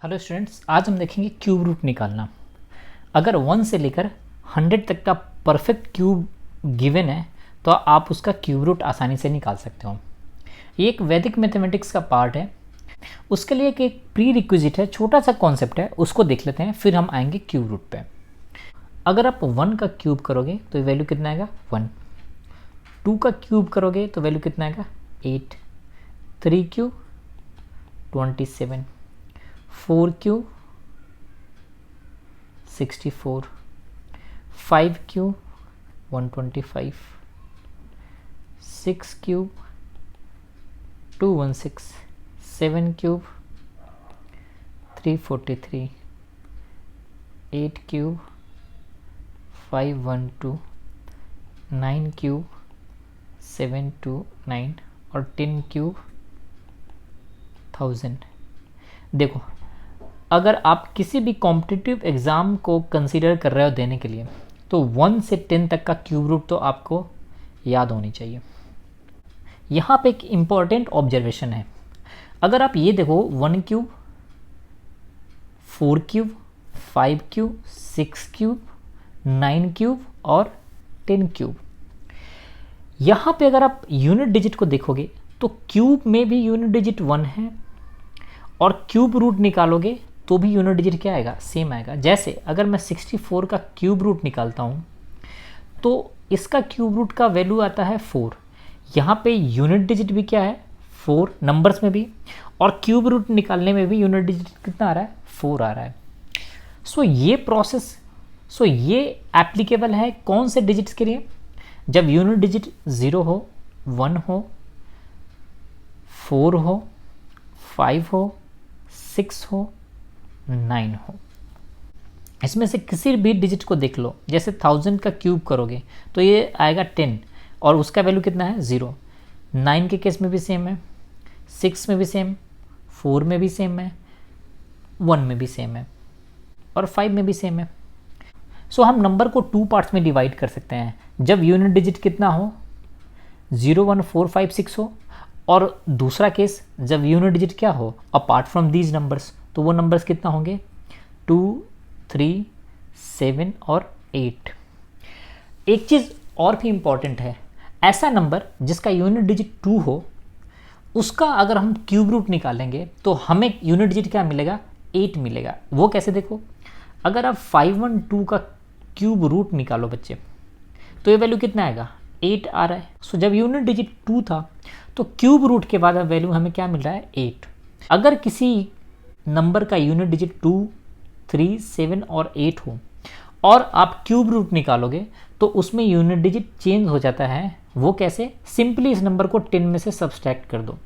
Hello students, आज हम देखेंगे क्यूब रूट निकालना। अगर 1 से लेकर 100 तक का परफेक्ट क्यूब गिवन है तो आप उसका क्यूब रूट आसानी से निकाल सकते हो। ये एक वैदिक मैथमेटिक्स का पार्ट है। उसके लिए एक प्री रिक्विजिट है, छोटा सा कॉन्सेप्ट है, उसको देख लेते हैं, फिर हम आएंगे क्यूब रूट पे। अगर आप 1 का क्यूब करोगे तो वैल्यू कितना आएगा 1। 2 का क्यूब करोगे तो वैल्यू कितना आएगा 8। 3 cube 27। 4 cube 64। 5 cube 125। 6 cube 216। 7 cube 343। 8 cube 512। 9 cube 729 और 10 क्यूब 1000। देखो, अगर आप किसी भी कॉम्पिटिटिव एग्ज़ाम को कंसीडर कर रहे हो देने के लिए तो 1 से 10 तक का क्यूब रूट तो आपको याद होनी चाहिए। यहाँ पे एक इम्पॉर्टेंट ऑब्जर्वेशन है। अगर आप ये देखो 1 cube 4 cube 5 cube 6 cube 9 cube और 10 क्यूब, यहाँ पे अगर आप यूनिट डिजिट को देखोगे तो क्यूब में भी यूनिट डिजिट 1 है और क्यूब रूट निकालोगे तो भी यूनिट डिजिट क्या आएगा, सेम आएगा। जैसे अगर मैं 64 का क्यूब रूट निकालता हूँ तो इसका क्यूब रूट का वैल्यू आता है 4। यहाँ पे यूनिट डिजिट भी क्या है 4 नंबर्स में भी, और क्यूब रूट निकालने में भी यूनिट डिजिट कितना आ रहा है 4 आ रहा है। ये एप्लीकेबल है कौन से डिजिट्स के लिए, जब यूनिट डिजिट 0 हो, 1 हो, 4 हो, 5 हो, 6 हो, 9 हो। इसमें से किसी भी डिजिट को देख लो। जैसे 1000 का क्यूब करोगे तो ये आएगा 10 और उसका वैल्यू कितना है 0। 9 के केस में भी सेम है, 6 में भी सेम, 4 में भी सेम है, 1 में भी सेम है और 5 में भी सेम है। सो हम नंबर को 2 पार्ट्स में डिवाइड कर सकते हैं। जब यूनिट डिजिट कितना हो 0 1 4 5 6 हो, और दूसरा केस जब यूनिट डिजिट क्या हो अपार्ट फ्रॉम दीज नंबर्स, तो वो नंबर्स कितना होंगे 2 3 7 और 8। एक चीज़ और भी इम्पॉर्टेंट है, ऐसा नंबर जिसका यूनिट डिजिट 2 हो उसका अगर हम क्यूब रूट निकालेंगे तो हमें यूनिट डिजिट क्या मिलेगा 8 मिलेगा। वो कैसे देखो, अगर आप 512 का क्यूब रूट निकालो बच्चे तो ये वैल्यू कितना आएगा 8 आ रहा है। सो जब यूनिट डिजिट 2 था तो क्यूब रूट के बाद वैल्यू हमें क्या मिल रहा है 8। अगर किसी नंबर का यूनिट डिजिट 2 3 7 और 8 हो और आप क्यूब रूट निकालोगे तो उसमें यूनिट डिजिट चेंज हो जाता है। वो कैसे, सिंपली इस नंबर को 10 में से सब्सट्रैक्ट कर दो।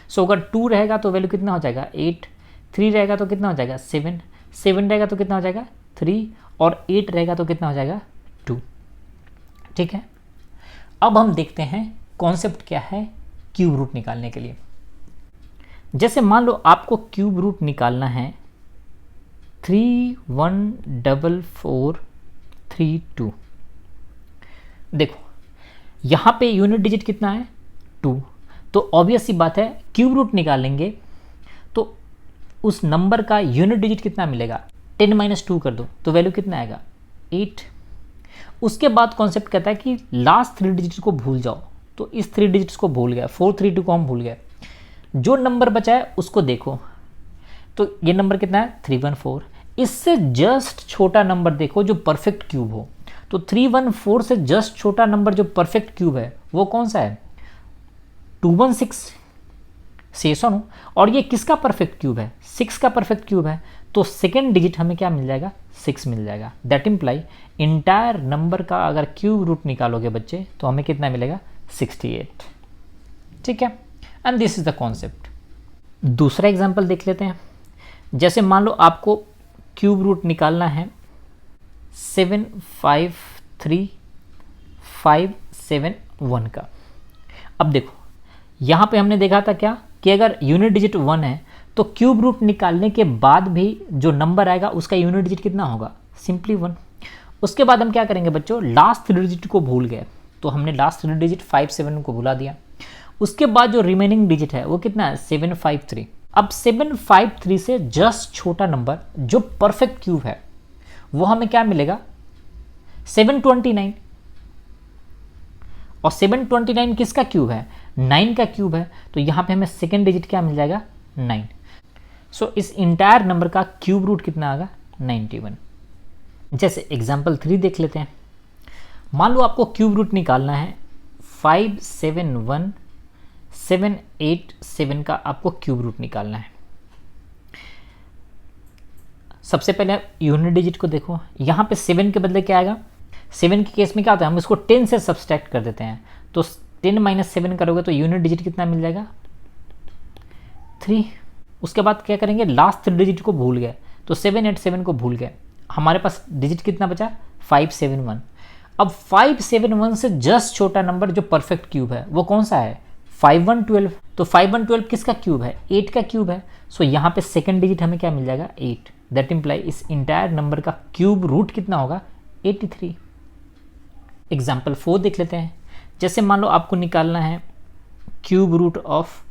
सो अगर 2 रहेगा तो वैल्यू कितना हो जाएगा 8, 3 रहेगा तो कितना हो जाएगा 7, 7 रहेगा तो कितना हो जाएगा 3 और 8 रहेगा तो कितना हो जाएगा 2। ठीक है, अब हम देखते हैं कॉन्सेप्ट क्या है क्यूब रूट निकालने के लिए। जैसे मान लो आपको क्यूब रूट निकालना है 314432। देखो यहाँ पे यूनिट डिजिट कितना है 2, तो ऑब्वियस सी बात है क्यूब रूट निकालेंगे तो उस नंबर का यूनिट डिजिट कितना मिलेगा 10 - 2 कर दो तो वैल्यू कितना आएगा 8। उसके बाद कॉन्सेप्ट कहता है कि लास्ट 3 डिजिट्स को भूल जाओ, तो इस 3 डिजिट्स को भूल गया, 432 को हम भूल गए, जो नंबर बचा है उसको देखो। तो ये नंबर कितना है 314। इससे जस्ट छोटा नंबर देखो जो परफेक्ट क्यूब हो। तो 314 से जस्ट छोटा नंबर जो परफेक्ट क्यूब है वो कौन सा है 216 से सुनो। और ये किसका परफेक्ट क्यूब है 6 का परफेक्ट क्यूब है, तो सेकेंड डिजिट हमें क्या मिल जाएगा 6 मिल जाएगा। दैट इम्प्लाई इंटायर नंबर का अगर क्यूब रूट निकालोगे बच्चे तो हमें कितना मिलेगा 68। ठीक है, and this is the concept. दूसरा एग्जांपल देख लेते हैं। जैसे मान लो आपको क्यूब रूट निकालना है 753571 का। अब देखो यहाँ पे हमने देखा था क्या कि अगर यूनिट डिजिट 1 है तो क्यूब रूट निकालने के बाद भी जो नंबर आएगा उसका यूनिट डिजिट कितना होगा सिंपली 1। उसके बाद हम क्या करेंगे बच्चों, लास्ट 3 डिजिट को भूल गए तो हमने लास्ट 3 डिजिट 57 को भुला दिया। उसके बाद जो रिमेनिंग डिजिट है वो कितना है 753। अब 753 से जस्ट छोटा नंबर जो परफेक्ट क्यूब है वो हमें क्या मिलेगा, 729। और 729 किसका क्यूब है, 9 का क्यूब है, तो यहां पे हमें सेकेंड डिजिट क्या मिल जाएगा, 9। सो इस इंटायर नंबर का क्यूब रूट कितना आएगा, 91। जैसे एग्जाम्पल 3 देख लेते हैं। मान लो आपको क्यूब रूट निकालना है 571787 का, आपको क्यूब रूट निकालना है। सबसे पहले यूनिट डिजिट को देखो, यहाँ पे 7 के बदले क्या आएगा, 7 के केस में क्या होता है, हम इसको 10 से सब्सट्रैक्ट कर देते हैं, तो 10 - 7 करोगे तो यूनिट डिजिट कितना मिल जाएगा, 3। उसके बाद क्या करेंगे, लास्ट 3 डिजिट को भूल गए, तो 787 को भूल गए, हमारे पास डिजिट कितना बचा, 571। अब 571 से जस्ट छोटा नंबर जो परफेक्ट क्यूब है वो कौन सा है, 5112। तो 5112 किसका क्यूब है, 8 का क्यूब है। सो यहाँ पे सेकंड डिजिट हमें क्या मिल जाएगा, 8। दैट इम्प्लाई इस इंटायर नंबर का क्यूब रूट कितना होगा, 83। एग्जाम्पल 4 देख लेते हैं। जैसे मान लो आपको निकालना है क्यूब रूट ऑफ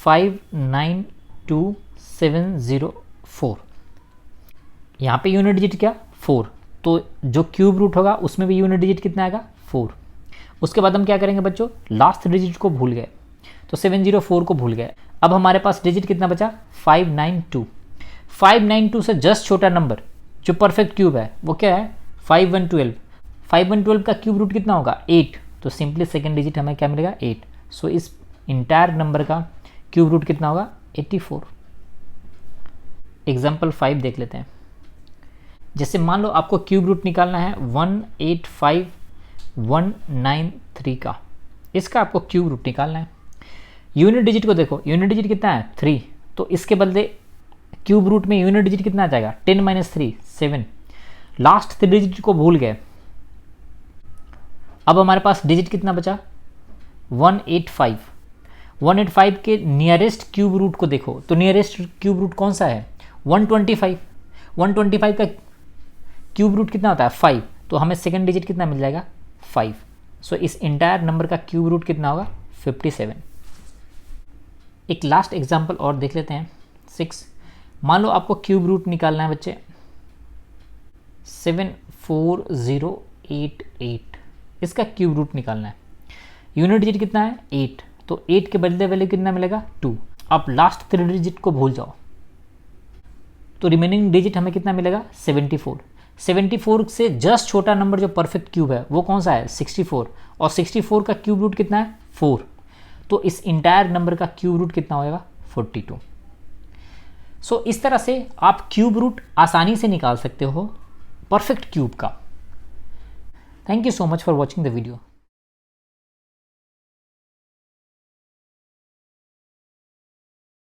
592704। यहाँ पे यूनिट डिजिट क्या, 4, तो जो क्यूब रूट होगा उसमें भी यूनिट डिजिट कितना आएगा, 4। उसके बाद हम क्या करेंगे बच्चों, लास्ट डिजिट को भूल गए, तो 704 को भूल गए। अब हमारे पास डिजिट कितना बचा, 592। 592 से जस्ट छोटा नंबर जो परफेक्ट क्यूब है वो क्या है, 5112। 5112 का क्यूब रूट कितना होगा, 8, तो सिंपली सेकेंड डिजिट हमें क्या मिलेगा, 8। सो इस इंटायर नंबर का क्यूब रूट कितना होगा, 84। एग्जाम्पल 5 देख लेते हैं। जैसे मान लो आपको क्यूब रूट निकालना है 185193 का, इसका आपको क्यूब रूट निकालना है। यूनिट डिजिट को देखो, यूनिट डिजिट कितना है, 3, तो इसके बदले क्यूब रूट में यूनिट डिजिट कितना आ जाएगा, 10 - 3 7। लास्ट 3 डिजिट को भूल गए, अब हमारे पास डिजिट कितना बचा, 185। 185 के नियरेस्ट क्यूब रूट को देखो, तो नियरेस्ट क्यूब रूट कौन सा है, 125। 125 का क्यूब रूट कितना होता है, 5, तो हमें सेकंड डिजिट कितना मिल जाएगा, 5। सो इस इंटायर नंबर का क्यूब रूट कितना होगा, 57। एक लास्ट एग्जांपल और देख लेते हैं, 6। मान लो आपको क्यूब रूट निकालना है बच्चे 74088, इसका क्यूब रूट निकालना है। यूनिट डिजिट कितना है, 8, तो 8 के बदले वैल्यू कितना मिलेगा, 2। आप लास्ट 3 डिजिट को भूल जाओ, तो रिमेनिंग डिजिट हमें कितना मिलेगा, 74। 74 से जस्ट छोटा नंबर जो परफेक्ट क्यूब है वो कौन सा है, 64, और 64 का क्यूब रूट कितना है, 4, तो इस इंटायर नंबर का क्यूब रूट कितना होगा, 42। सो इस तरह से आप क्यूब रूट आसानी से निकाल सकते हो परफेक्ट क्यूब का। Thank you so much for watching the video.